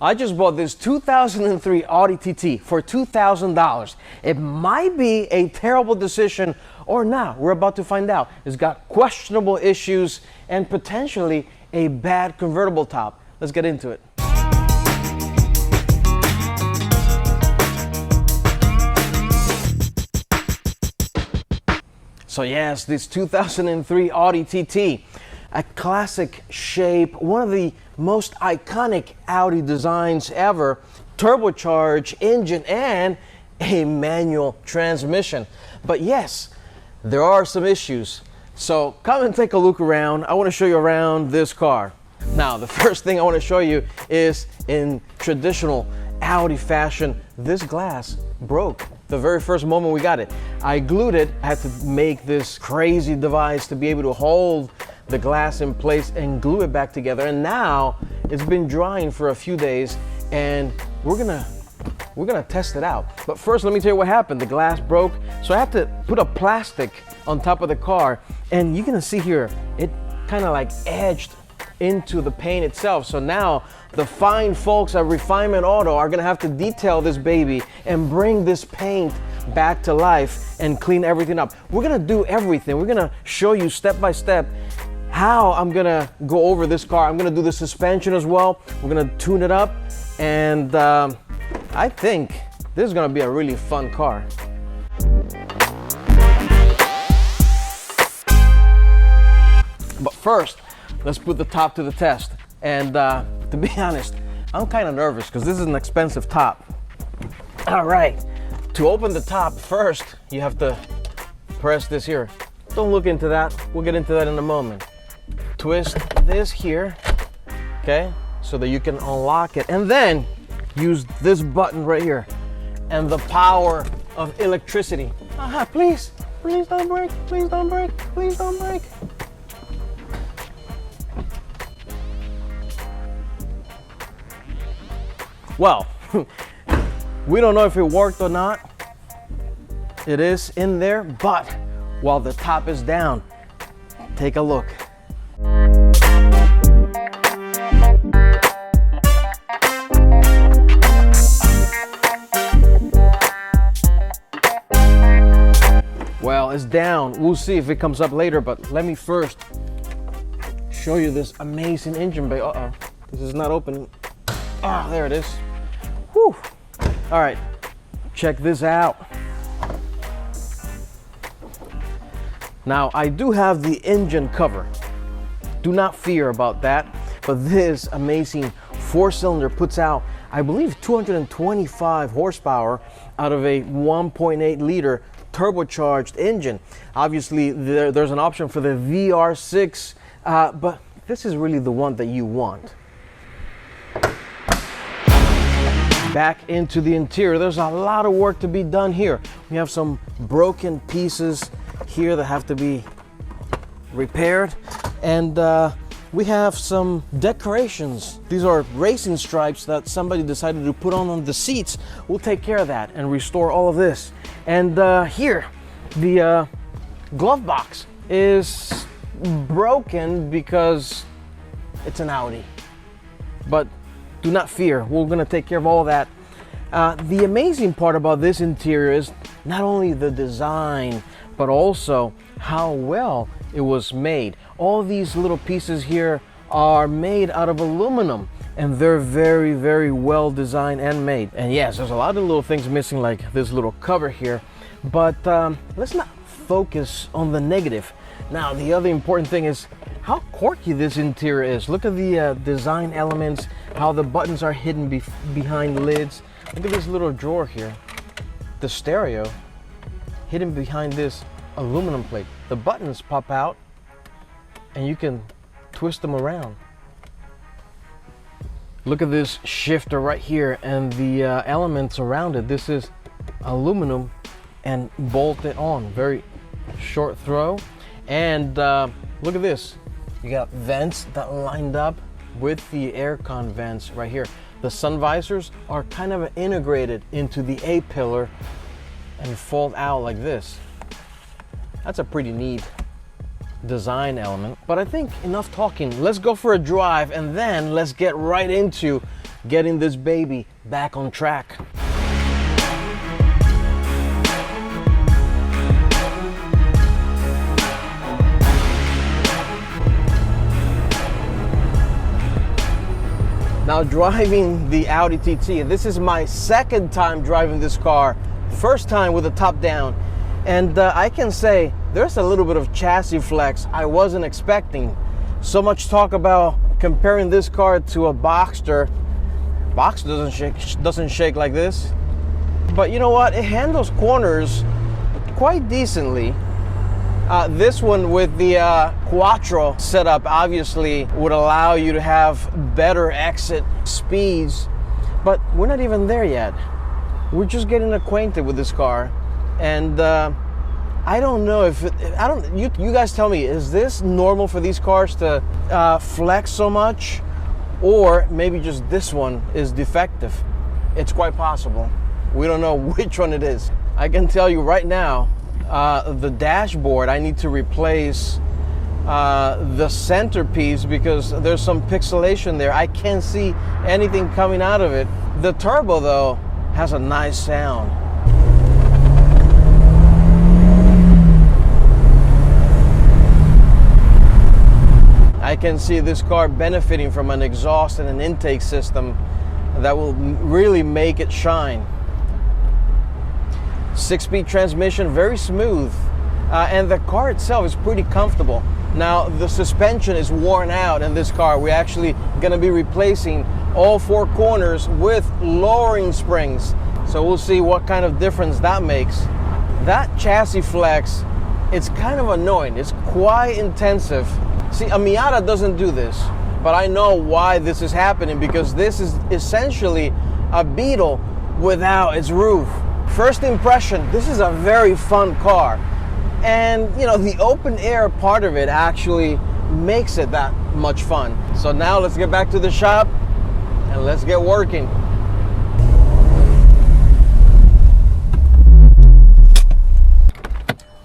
I just bought this 2003 Audi TT for $2,000. It might be a terrible decision or not. We're about to find out. It's got questionable issues and potentially a bad convertible top. Let's get into it. So yes, this 2003 Audi TT, a classic shape, one of the most iconic Audi designs ever, turbocharged engine and a manual transmission. But yes, there are some issues. So come and take a look around. I want to show you around this car. Now, the first thing I want to show you is in traditional Audi fashion, this glass broke the very first moment we got it. I glued it. I had to make this crazy device to be able to hold the glass in place and glue it back together. And now it's been drying for a few days and we're gonna test it out. But first, let me tell you what happened. The glass broke, so I had to put a plastic on top of the car, and you're gonna see here, it kind of like edged into the paint itself. So now the fine folks at Refinement Auto are gonna have to detail this baby and bring this paint back to life and clean everything up. We're gonna do everything. We're gonna show you step by step how I'm gonna go over this car. I'm gonna do the suspension as well. We're gonna tune it up, and I think this is gonna be a really fun car. But first, let's put the top to the test. And to be honest, I'm kind of nervous because this is an expensive top. All right, to open the top first, you have to press this here. Don't look into that. We'll get into that in a moment. Twist this here, okay, so that you can unlock it. And then use this button right here and the power of electricity. Please don't break, please don't break, please don't break. Well, we don't know if it worked or not. It is in there, but while the top is down, take a look. Well, it's down. We'll see if it comes up later, but let me first show you this amazing engine bay. Uh-oh, this is not opening. Ah, there it is. Whew. All right, check this out. Now, I do have the engine cover. Do not fear about that, but this amazing four-cylinder puts out, I believe, 225 horsepower out of a 1.8 liter turbocharged engine. Obviously, there's an option for the VR6, but this is really the one that you want. Back into the interior, there's a lot of work to be done here. We have some broken pieces here that have to be repaired, and we have some decorations. These are racing stripes that somebody decided to put on the seats. We'll take care of that and restore all of this. And here, the glove box is broken because it's an Audi. But do not fear, we're gonna take care of all that. The amazing part about this interior is not only the design, but also how well it was made. All these little pieces here are made out of aluminum, and they're very, very well designed and made. And yes, there's a lot of little things missing, like this little cover here, but let's not focus on the negative. Now, the other important thing is how quirky this interior is. Look at the design elements, how the buttons are hidden behind lids. Look at this little drawer here. The stereo hidden behind this aluminum plate. The buttons pop out and you can twist them around. Look at this shifter right here and the elements around it. This is aluminum and bolted on. Very short throw. And look at this. You got vents that lined up with the aircon vents right here. The sun visors are kind of integrated into the A-pillar and fold out like this. That's a pretty neat design element. But I think enough talking. Let's go for a drive and then let's get right into getting this baby back on track. Now driving the Audi TT, and this is my second time driving this car, first time with the top down, and I can say there's a little bit of chassis flex I wasn't expecting. So much talk about comparing this car to a Boxster. Boxster doesn't shake like this, but you know what? It handles corners quite decently. This one with the Quattro setup obviously would allow you to have better exit speeds, but we're not even there yet. We're just getting acquainted with this car, and I don't know if you guys tell me, is this normal for these cars to flex so much, or maybe just this one is defective? It's quite possible. We don't know which one it is. I can tell you right now, the dashboard, I need to replace the centerpiece because there's some pixelation there. I can't see anything coming out of it. The turbo though has a nice sound. I can see this car benefiting from an exhaust and an intake system that will really make it shine. 6-speed transmission, very smooth, and the car itself is pretty comfortable. Now the suspension is worn out in this car. We're actually going to be replacing all 4 corners with lowering springs, so we'll see what kind of difference that makes. That chassis flex, it's kind of annoying. It's quite intensive. See, a Miata doesn't do this, but I know why this is happening, because this is essentially a Beetle without its roof. First impression, this is a very fun car, and you know, the open air part of it actually makes it that much fun. So now let's get back to the shop and let's get working.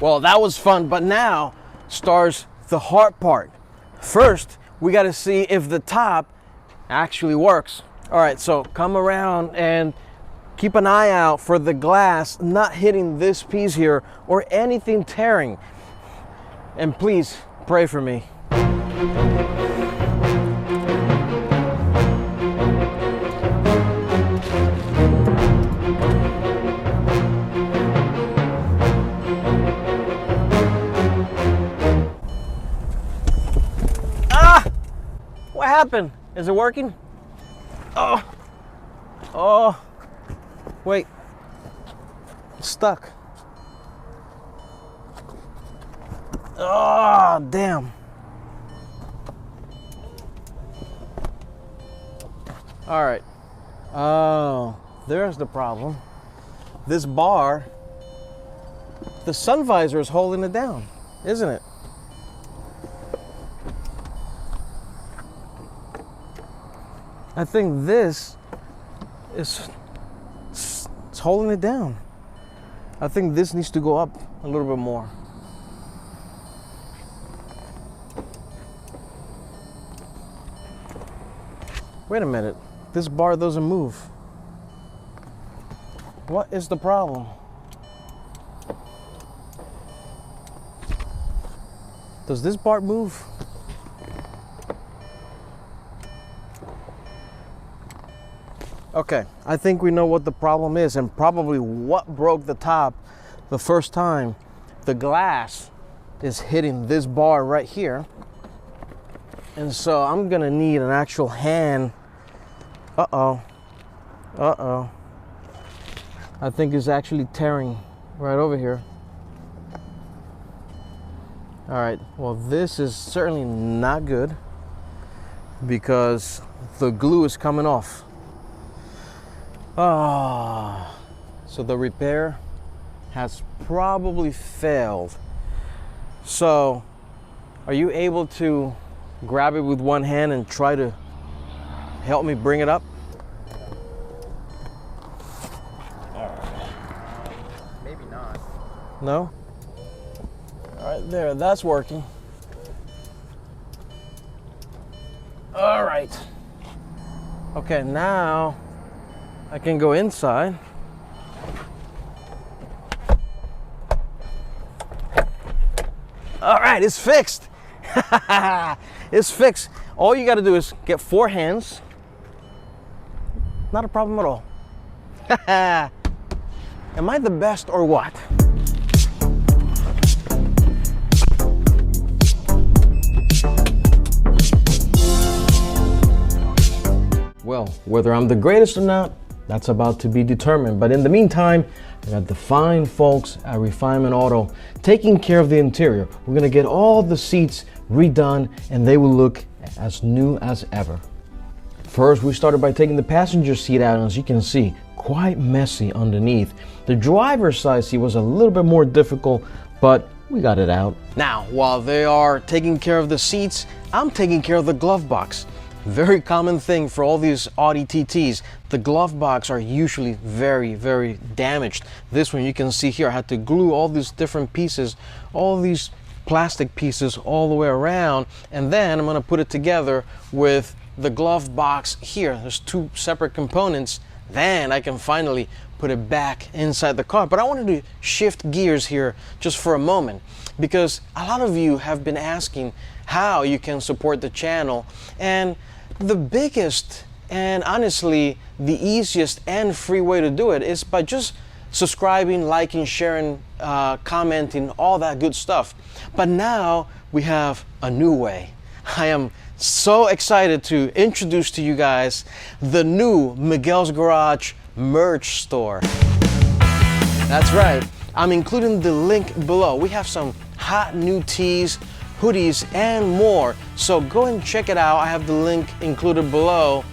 Well, that was fun, but now starts the hard part. First, we got to see if the top actually works. All right, so come around and keep an eye out for the glass not hitting this piece here or anything tearing. And please pray for me. Ah! What happened? Is it working? Oh. Oh. Wait, it's stuck. Oh, damn. All right. Oh, there's the problem. This bar, the sun visor is holding it down, isn't it? I think this is it's holding it down. I think this needs to go up a little bit more. Wait a minute, this bar doesn't move. What is the problem? Does this bar move? Okay, I think we know what the problem is, and probably what broke the top the first time. The glass is hitting this bar right here. And so I'm gonna need an actual hand. Uh-oh. Uh-oh. I think it's actually tearing right over here. All right, well, this is certainly not good because the glue is coming off. Ah, so the repair has probably failed. So, are you able to grab it with one hand and try to help me bring it up? Maybe not. No? All right, there, that's working. All right. Okay, now I can go inside. All right, it's fixed. It's fixed. All you got to do is get 4 hands. Not a problem at all. Am I the best or what? Well, whether I'm the greatest or not, that's about to be determined. But in the meantime, I got the fine folks at Refinement Auto taking care of the interior. We're gonna get all the seats redone and they will look as new as ever. First, we started by taking the passenger seat out, and as you can see, quite messy underneath. The driver's side seat was a little bit more difficult, but we got it out. Now, while they are taking care of the seats, I'm taking care of the glove box. Very common thing for all these Audi TTs. The glove box are usually very, very damaged. This one you can see here, I had to glue all these different pieces, all these plastic pieces all the way around, and then I'm gonna put it together with the glove box here. There's 2 separate components. Then I can finally put it back inside the car. But I wanted to shift gears here just for a moment, because a lot of you have been asking how you can support the channel, and the biggest and honestly the easiest and free way to do it is by just subscribing, liking, sharing, commenting, all that good stuff. But now we have a new way. I am so excited to introduce to you guys the new Miguel's Garage merch store. That's right, I'm including the link below. We have some hot new tees, hoodies, and more. So go and check it out. I have the link included below.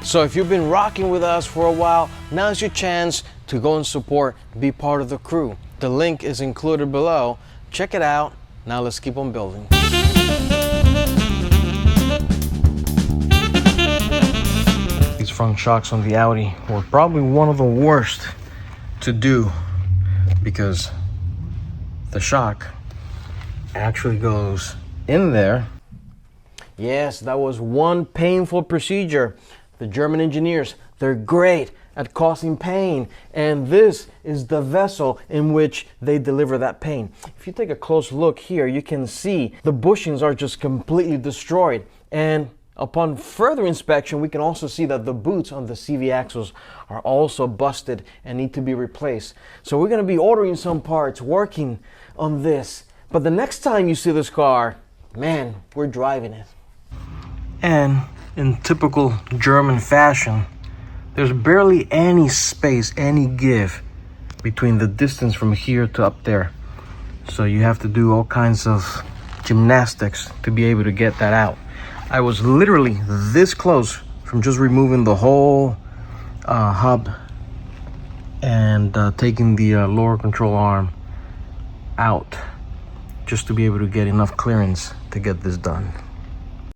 So if you've been rocking with us for a while, now's your chance to go and support, be part of the crew. The link is included below. Check it out. Now let's keep on building. These front shocks on the Audi were probably one of the worst to do, because the shock actually goes in there. Yes, that was one painful procedure. The German engineers, they're great at causing pain, and this is the vessel in which they deliver that pain. If you take a close look here, you can see the bushings are just completely destroyed, and upon further inspection, we can also see that the boots on the CV axles are also busted and need to be replaced. So we're going to be ordering some parts, working on this. But the next time you see this car, man, we're driving it. And in typical German fashion, there's barely any space, any give between the distance from here to up there. So you have to do all kinds of gymnastics to be able to get that out. I was literally this close from just removing the whole hub and taking the lower control arm out, just to be able to get enough clearance to get this done.